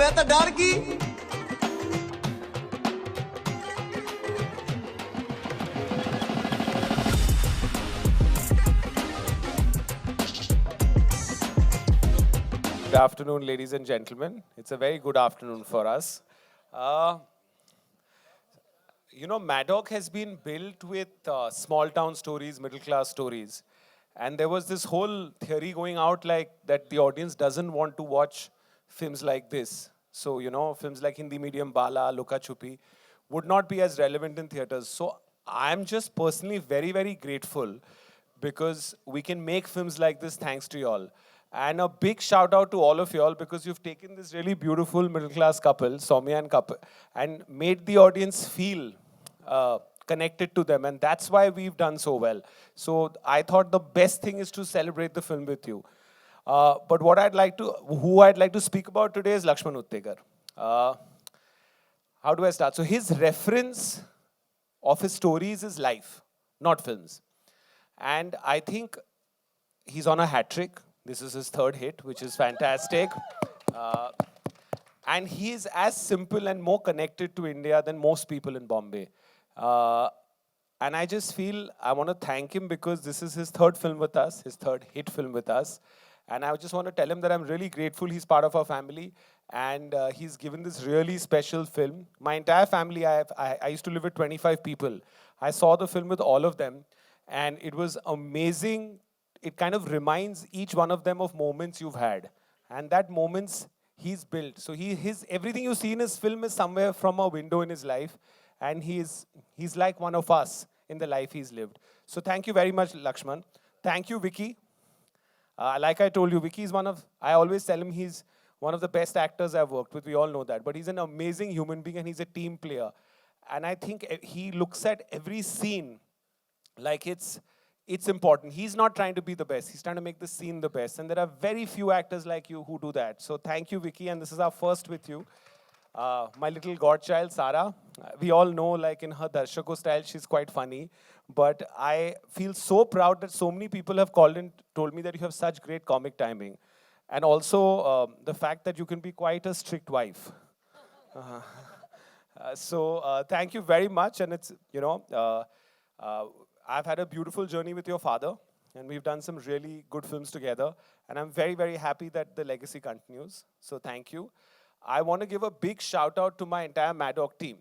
मैं तो डर गई। Good afternoon, ladies and gentlemen. It's a very good afternoon for us. Uh, Maddock has been built with small town stories, middle class stories. And there was this whole theory going out like that the audience doesn't want to watch films like this. So, films like Hindi medium, Bala, Luka Chupi would not be as relevant in theaters. So, I'm just personally very, very grateful because we can make films like this thanks to y'all. And a big shout out to all of y'all because you've taken this really beautiful middle class couple, Soumya and couple, and made the audience feel connected to them. And that's why we've done so well. So I thought the best thing is to celebrate the film with you. But who I'd like to speak about today is Lakshman Uttekar. How do I start? So his reference of his stories is life, not films. And I think he's on a hat trick. This is his third hit, which is fantastic. Uh, and he is as simple and more connected to India than most people in Bombay. Uh, and I just feel I want to thank him because this is his third film with us, his third hit film with us. And I just want to tell him that I'm really grateful he's part of our family and he's given this really special film. My entire family, I used to live with 25 people. I saw the film with all of them and it was amazing. It kind of reminds each one of them of moments you've had. And that moments he's built. So his everything you see in his film is somewhere from a window in his life. And he's like one of us in the life he's lived. So thank you very much, Lakshman. Thank you, Vicky. Like I told you, Vicky is I always tell him he's one of the best actors I've worked with. We all know that. But he's an amazing human being and he's a team player. And I think he looks at every scene like it's important. He's not trying to be the best. He's trying to make the scene the best. And there are very few actors like you who do that. So thank you, Vicky. And this is our first with you. My little godchild, Sara. We all know, like in her Darshako style, she's quite funny. But I feel so proud that so many people have called and told me that you have such great comic timing. And also the fact that you can be quite a strict wife. So thank you very much. And it's, I've had a beautiful journey with your father. And we've done some really good films together. And I'm very, very happy that the legacy continues. So thank you. I want to give a big shout out to my entire Maddock team.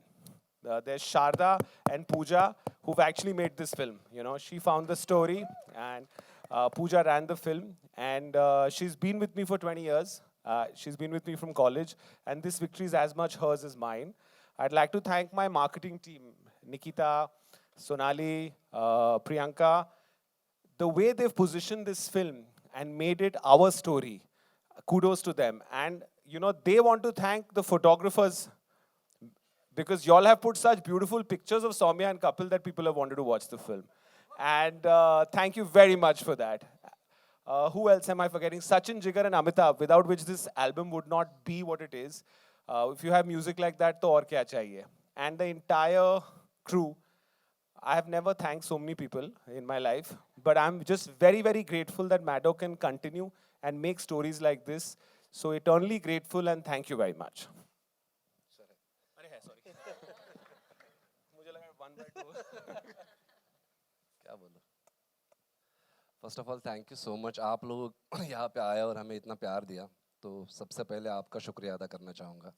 There's Sharda and Pooja who've actually made this film. She found the story and Pooja ran the film. And she's been with me for 20 years. She's been with me from college. And this victory is as much hers as mine. I'd like to thank my marketing team, Nikita, Sonali, Priyanka. The way they've positioned this film and made it our story, kudos to them. And, they want to thank the photographers because y'all have put such beautiful pictures of Soumya and couple that people have wanted to watch the film. And thank you very much for that. Who else am I forgetting? Sachin, Jigar and Amitabh, without which this album would not be what it is. If you have music like that, to aur kya chahiye? And the entire crew. I have never thanked so many people in my life, but I'm just very, very grateful that Maddock can continue and make stories like this. So eternally grateful and thank you very much. क्या बोलूं? First of all thank you so much, आप लोग यहाँ पे आए और हमें इतना प्यार दिया, तो सबसे पहले आपका शुक्रिया अदा करना चाहूँगा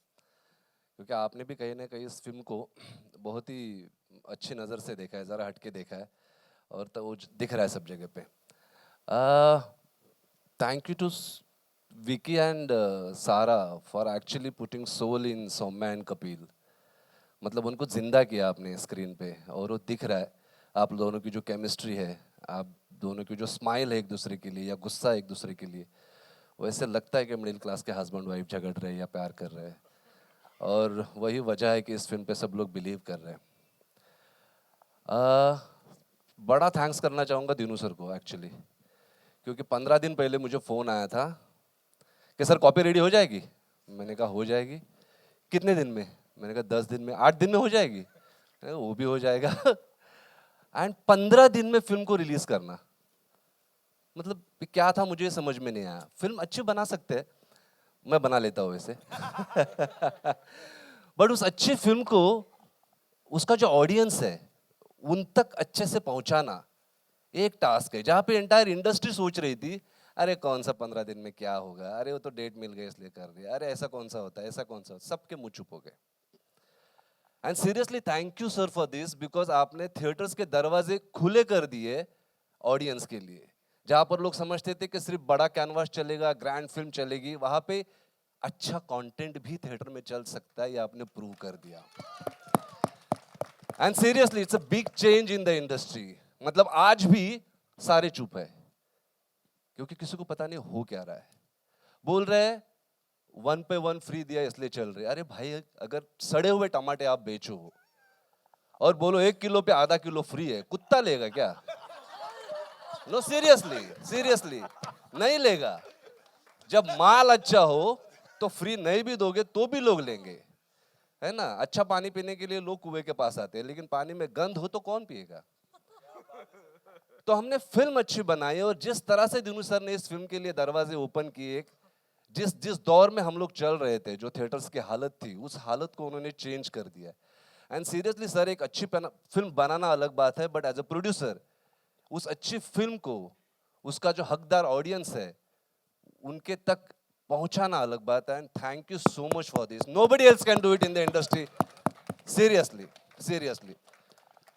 क्योंकि आपने भी कहीं ना कहीं इस फिल्म को बहुत ही अच्छी नज़र से देखा है, ज़रा हट के देखा है और तो वो दिख रहा है सब जगह पे. Thank you to Vicky and Sara for actually putting soul in Saumya and Kapil. मतलब उनको ज़िंदा किया आपने स्क्रीन पे और वो दिख रहा है. आप दोनों की जो केमिस्ट्री है, आप दोनों की जो स्माइल है एक दूसरे के लिए या गुस्सा एक दूसरे के लिए, वैसे लगता है कि मिडिल क्लास के हस्बैंड वाइफ झगड़ रहे हैं या प्यार कर रहे हैं. और वही वजह है कि इस फिल्म पे सब लोग बिलीव कर रहे हैं. बड़ा थैंक्स करना चाहूँगा दीनू सर को एक्चुअली, क्योंकि 15 दिन पहले मुझे फ़ोन आया था कि सर कॉपी रेडी हो जाएगी. मैंने कहा हो जाएगी. कितने दिन में? मैंने कहा 10 दिन में. 8 दिन में हो जाएगी? वो भी हो जाएगा. एंड 15 दिन में फिल्म को रिलीज करना, मतलब क्या था मुझे समझ में नहीं आया. फिल्म अच्छी बना सकते हैं मैं बना लेता हूँ वैसे बट उस अच्छी फिल्म को उसका जो ऑडियंस है उन तक अच्छे से पहुंचाना एक टास्क है, जहाँ पे एंटायर इंडस्ट्री सोच रही थी अरे कौन सा 15 दिन में क्या होगा, अरे वो तो डेट मिल गई इसलिए कर दिया, अरे ऐसा कौन सा होता है, ऐसा कौन सा होता है, सबके मुंह चुप हो गए। And seriously thank you sir for this, because आपने थिएटर्स के दरवाजे खुले कर दिए ऑडियंस के लिए। जहाँ पर लोग समझते थे कि सिर्फ बड़ा कैनवास चलेगा, ग्रैंड फिल्म चलेगी, वहाँ पे अच्छा कंटेंट भी थिएटर में चल सकता है, ये आपने प्रूव कर दिया। And seriously it's a big change in the industry. मतलब आज भी सारे चुप है क्योंकि किसी को पता नहीं हो क्या रहा है। बोल रहे हैं 1 पे 1 फ्री दिया इसलिए चल रहे। अरे भाई अगर सड़े हुए टमाटे आप बेचो और बोलो 1 किलो पे आधा किलो फ्री है, कुत्ता लेगा क्या? नो सीरियसली सीरियसली नहीं लेगा। जब माल अच्छा हो तो फ्री नहीं भी दोगे तो भी लोग लेंगे, है ना? अच्छा पानी पीने के लिए लोग कुएं के पास आते हैं, लेकिन पानी में गंध हो तो कौन पिएगा? तो हमने फिल्म अच्छी बनाई और जिस तरह से दिनू सर ने इस फिल्म के लिए दरवाजे ओपन किए, जिस जिस दौर में हम लोग चल रहे थे, जो थिएटर्स की हालत थी, उस हालत को उन्होंने चेंज कर दिया। एंड सीरियसली सर, एक अच्छी फिल्म बनाना अलग बात है, बट एज अ प्रोड्यूसर उस अच्छी फिल्म को उसका जो हकदार ऑडियंस है उनके तक पहुंचाना अलग बात है। And thank you so much for this, nobody else can do it in the industry, seriously seriously.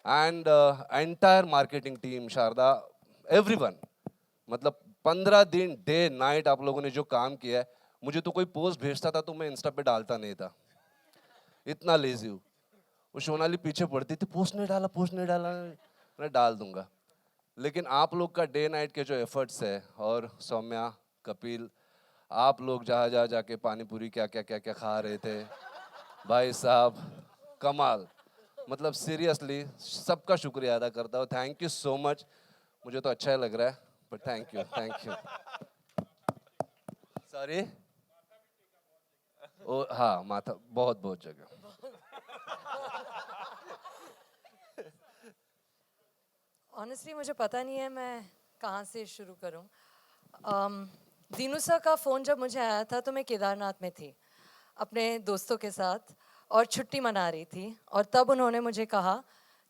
And entire marketing team, Sharda, everyone, मतलब 15 दिन डे नाइट आप लोगों ने जो काम किया है। मुझे तो कोई पोस्ट भेजता था तो मैं इंस्टा पे डालता नहीं था, इतना लेजी हूँ। वो सोनाली पीछे पड़ती थी, पोस्ट नहीं डाला, पोस्ट नहीं डाला, मैं डाल दूंगा। लेकिन आप लोग का डे नाइट के जो एफर्ट्स है, और सौम्या, कपिल, आप लोग जहाँ जहाँ जाके पानी पूरी क्या क्या क्या क्या खा रहे थे, भाई साहब कमाल। मतलब सीरियसली सबका शुक्रिया अदा करता हूँ, थैंक यू सो मच। मुझे तो अच्छा ही लग रहा है, but thank you thank you. Sorry, ओ हाँ, माथा बहुत बहुत जगह। ऑनेस्टली मुझे पता नहीं है मैं कहाँ से शुरू करूँ। दीनू सर का फ़ोन जब मुझे आया था तो मैं केदारनाथ में थी अपने दोस्तों के साथ और छुट्टी मना रही थी, और तब उन्होंने मुझे कहा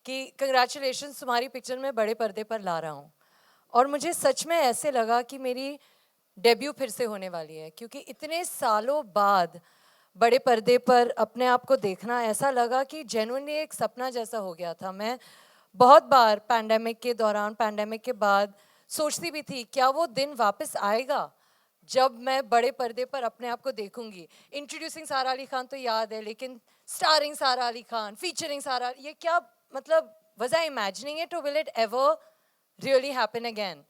कि कंग्रेचुलेशंस, तुम्हारी पिक्चर में बड़े पर्दे पर ला रहा हूँ। और मुझे सच में ऐसे लगा कि मेरी डेब्यू फिर से होने वाली है, क्योंकि इतने सालों बाद बड़े पर्दे पर अपने आप को देखना ऐसा लगा कि जेन्युइनली एक सपना जैसा हो गया था। मैं बहुत बार पैंडेमिक के दौरान, पैंडेमिक के बाद सोचती भी थी क्या वो दिन वापस आएगा जब मैं बड़े पर्दे पर अपने आप को देखूंगी। इंट्रोड्यूसिंग सारा अली खान तो याद है, लेकिन स्टारिंग सारा अली खान, फीचरिंग सारा, ये क्या मतलब, was I imagining it or will it ever really happen again?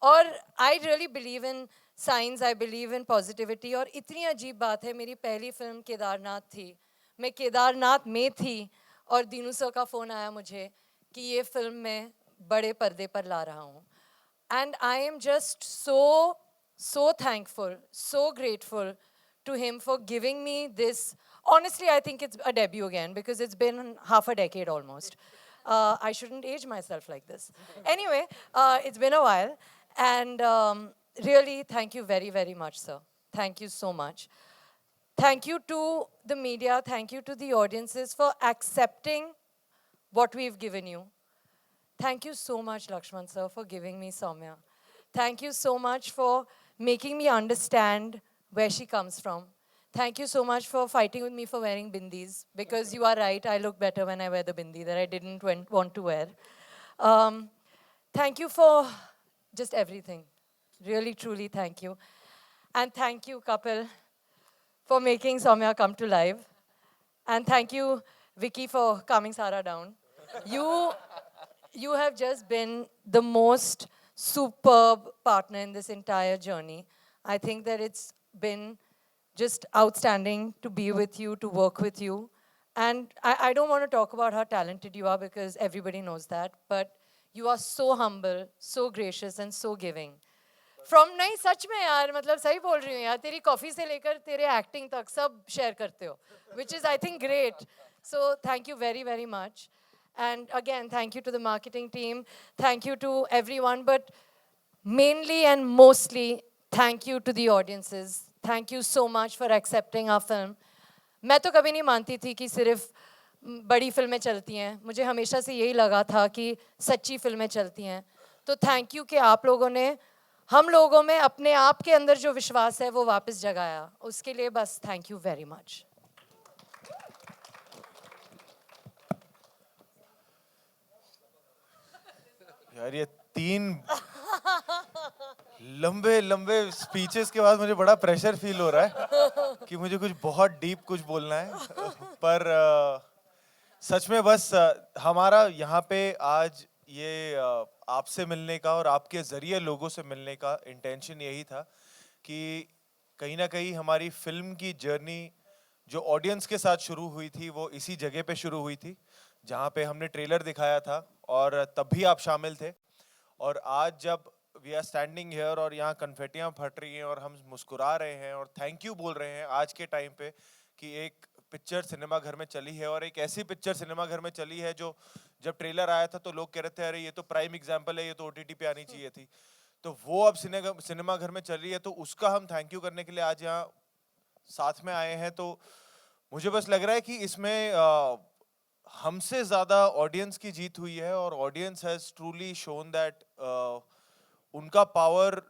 और I really believe in science, I believe in positivity. और इतनी अजीब बात है, मेरी पहली फिल्म केदारनाथ थी, मैं केदारनाथ में थी और दीनू सर का फ़ोन आया मुझे कि ये फिल्म मैं बड़े पर्दे पर ला रहा हूँ। And I am just so thankful, so grateful to him for giving me this. Honestly, I think it's a debut again because it's been half a decade almost. I shouldn't age myself like this. Anyway, it's been a while. And really, thank you very, very much, sir. Thank you so much. Thank you to the media. Thank you to the audiences for accepting what we've given you. Thank you so much, Lakshman sir, for giving me Soumya. Thank you so much for making me understand where she comes from. Thank you so much for fighting with me for wearing bindis, because you are right, I look better when I wear the bindi that I didn't want to wear. Um, Thank you for just everything. Really, truly, thank you. And thank you, Kapil, for making Soumya come to life. And thank you, Vicky, for calming Sarah down. You, you have just been the most superb partner in this entire journey. I think that it's been just outstanding to be with you, to work with you. And I don't want to talk about how talented you are because everybody knows that, but you are so humble, so gracious, and so giving. From, नहीं सच में यार, मतलब सही बोल रही हूँ यार, तेरी कॉफ़ी से लेकर तेरे एक्टिंग तक सब शेयर करते हो, which is I think great. So thank you very very much. And again, thank you to the marketing team. Thank you to everyone. But mainly and mostly, thank you to the audiences. Thank you so much for accepting our film. मैं तो कभी नहीं मानती थी कि सिर्फ बड़ी फिल्में चलती हैं. मुझे हमेशा से यही लगा था कि सच्ची फिल्में चलती हैं. तो थैंक यू कि आप लोगों ने हम लोगों में अपने आप के अंदर जो विश्वास है वो वापस जगाया. उसके लिए बस थैंक यू वेरी मच. यार ये 3 लंबे लंबे स्पीचेस के बाद मुझे बड़ा प्रेशर फील हो रहा है कि मुझे कुछ बहुत डीप कुछ बोलना है. पर सच में बस हमारा यहाँ पे आज ये आपसे मिलने का और आपके ज़रिए लोगों से मिलने का इंटेंशन यही था कि कहीं ना कहीं हमारी फिल्म की जर्नी जो ऑडियंस के साथ शुरू हुई थी वो इसी जगह पे शुरू हुई थी जहाँ पे हमने ट्रेलर दिखाया था और तब भी आप शामिल थे. और आज जब वी आर स्टैंडिंग हियर और यहाँ कन्फेटियाँ फट रही हैं और हम मुस्कुरा रहे हैं और थैंक यू बोल रहे हैं आज के टाइम पे कि एक पिक्चर सिनेमा घर में चली है और एक ऐसी पिक्चर सिनेमा घर में चली है जो जब ट्रेलर आया था तो लोग कह रहे थे अरे ये तो प्राइम एग्जाम्पल है, ये तो OTT पे आनी चाहिए थी. तो वो अब सिनेमा घर में चल रही है तो उसका हम थैंक यू करने के लिए आज यहाँ साथ में आए हैं. तो मुझे बस लग रहा है कि इसमें हमसे ज़्यादा ऑडियंस की जीत हुई है और audience has truly shown that उनका पावर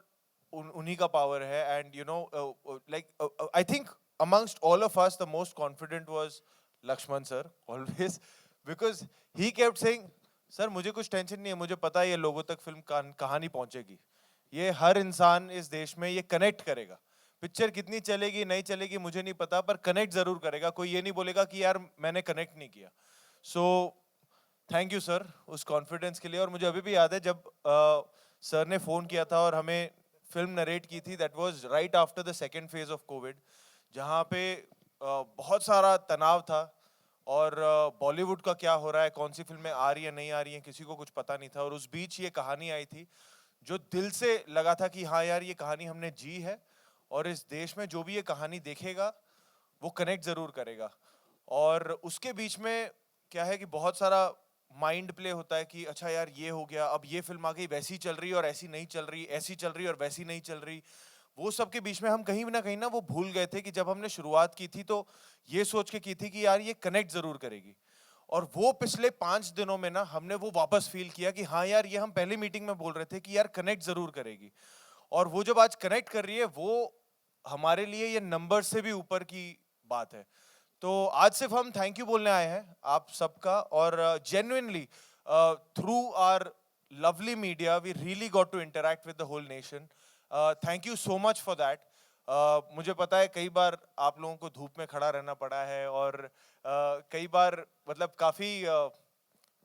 उन्हीं का पावर है. And you know like I think amongst all of us the most confident was Lakshman sir always because he kept saying sir मुझे कुछ टेंशन नहीं है, मुझे पता है ये लोगों तक फिल्म कहानी पहुंचेगी, ये हर इंसान इस देश में ये कनेक्ट करेगा. पिक्चर कितनी चलेगी नहीं चलेगी मुझे नहीं पता पर कनेक्ट जरूर करेगा. कोई ये नहीं बोलेगा कि यार मैंने कनेक्ट नहीं किया. सो थैंक यू सर उस कॉन्फिडेंस के लिए. और मुझे अभी भी याद है जब सर ने फ़ोन किया था और हमें फिल्म नरेट की थी, that was right after the second phase of Covid जहाँ पे बहुत सारा तनाव था और बॉलीवुड का क्या हो रहा है, कौन सी फिल्में आ रही हैं नहीं आ रही हैं, किसी को कुछ पता नहीं था. और उस बीच ये कहानी आई थी जो दिल से लगा था कि हाँ यार ये कहानी हमने जी है और इस देश में जो भी ये कहानी देखेगा वो कनेक्ट ज़रूर करेगा. और उसके बीच में क्या है कि बहुत सारा माइंड प्ले होता है कि अच्छा यार ये हो गया, अब ये फिल्म आ गई वैसी चल रही और ऐसी नहीं चल रही, ऐसी चल रही और वैसी नहीं चल रही. वो सब के बीच में हम कहीं ना कहीं ना वो भूल गए थे कि जब हमने शुरुआत की थी तो ये सोच के की थी कि यार ये कनेक्ट जरूर करेगी. और वो पिछले 5 दिनों में ना हमने वो वापस फील किया कि हाँ यार ये हम पहली मीटिंग में बोल रहे थे कि यार कनेक्ट जरूर करेगी. और वो जब आज कनेक्ट कर रही है वो हमारे लिए ये नंबर से भी ऊपर की बात है. तो आज सिर्फ हम थैंक यू बोलने आए हैं आप सबका. और genuinely through our lovely media we really got to interact with the whole nation. Thank you so much for that. मुझे पता है कई बार आप लोगों को धूप में खड़ा रहना पड़ा है और कई बार मतलब काफ़ी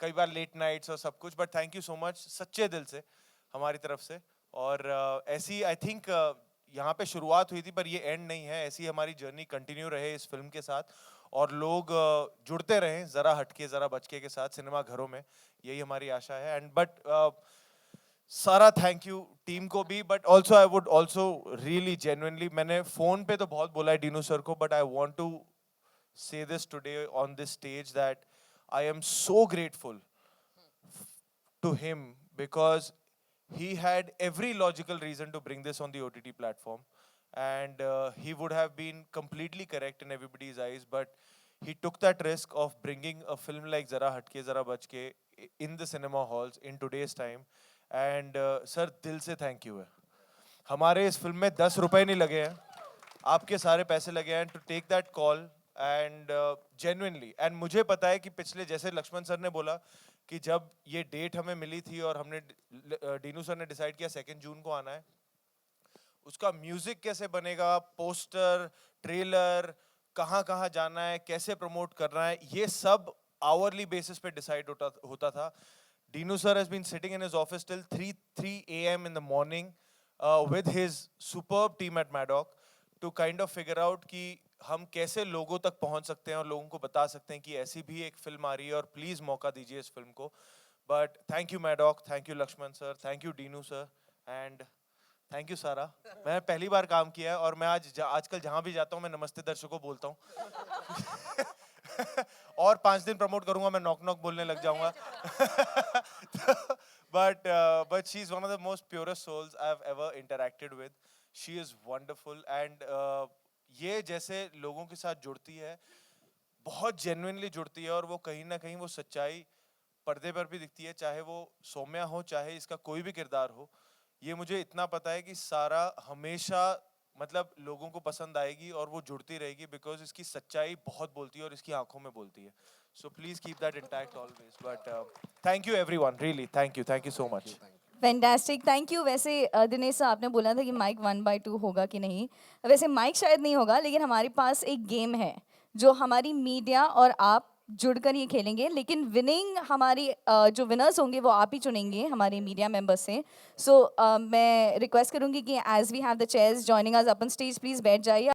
कई बार लेट नाइट्स और सब कुछ, but thank you so much सच्चे दिल से हमारी तरफ से. और ऐसी आई थिंक यहाँ पे शुरुआत हुई थी पर ये एंड नहीं है. ऐसी हमारी जर्नी कंटिन्यू रहे इस फिल्म के साथ और लोग जुड़ते रहें ज़रा हटके ज़रा बचके के साथ सिनेमा घरों में, यही हमारी आशा है. एंड बट सारा थैंक यू टीम को भी, but also I would also really genuinely, मैंने फ़ोन पे तो बहुत बोला है डीनू सर को, but I want to say this today on this stage that I am so grateful to him because he had every logical reason to bring this on the OTT platform and he would have been completely correct in everybody's eyes, but he took that risk of bringing a film like Zara Hatke Zara Bachke in the cinema halls in today's time. And sir दिल से thank you है. हमारे इस film में 10 रुपए नहीं लगे हैं, आपके सारे पैसे लगे हैं to take that call and genuinely. and मुझे पता है कि पिछले जैसे लक्ष्मण सर ने बोला कि जब ये डेट हमें मिली थी और हमने डीनू सर ने डिसाइड किया 2 जून को आना है, उसका म्यूजिक कैसे बनेगा, पोस्टर ट्रेलर कहाँ कहाँ जाना है, कैसे प्रमोट करना है, ये सब आवरली बेसिस पे डिसाइड होता था. Dinu sir has been sitting in his office till 3 a.m. in the morning with his superb team at Maddock to kind of figure out कि हम कैसे लोगों तक पहुंच सकते हैं और लोगों को बता सकते हैं कि ऐसी भी एक फिल्म आ रही है और प्लीज़ मौका दीजिए इस फिल्म को. But thank you Maddock, thank you Laxman sir, thank you Dinu sir and thank you Sara. मैंने पहली बार काम किया है और मैं आजकल जहाँ भी जाता हूँ मैं नमस्ते दर्शकों बोलता हूँ. और 5 दिन प्रमोट करूंगा मैं नॉक नॉक बोलने लग जाऊंगा. but she's one of the most purest souls I've ever interacted with. She is wonderful and ये जैसे लोगों के साथ जुड़ती है, बहुत जेन्युइनली जुड़ती है, और वो कहीं ना कहीं वो सच्चाई पर्दे पर भी दिखती है, चाहे वो सौम्या हो चाहे इसका कोई भी किरदार हो। ये मुझे इतना पता है कि सारा हमेशा मतलब लोगों को पसंद आएगी और वो जुड़ती रहेगी, बिकॉज इसकी सच्चाई बहुत बोलती है और इसकी आंखों में बोलती है। So please keep that intact always. But thank you everyone, really thank you so much. Fantastic, thank you. वैसे दिनेश साहब आपने बोला था कि माइक 1/2 होगा कि नहीं, वैसे माइक शायद नहीं होगा, लेकिन हमारे पास एक गेम है जो हमारी मीडिया और आप जुड़कर ये खेलेंगे, लेकिन विनिंग हमारी जो विनर्स होंगे वो आप ही चुनेंगे हमारे मीडिया मेंबर्स से। सो मैं रिक्वेस्ट करूंगी कि as we have the chairs joining us up on stage, please बैठ जाइए।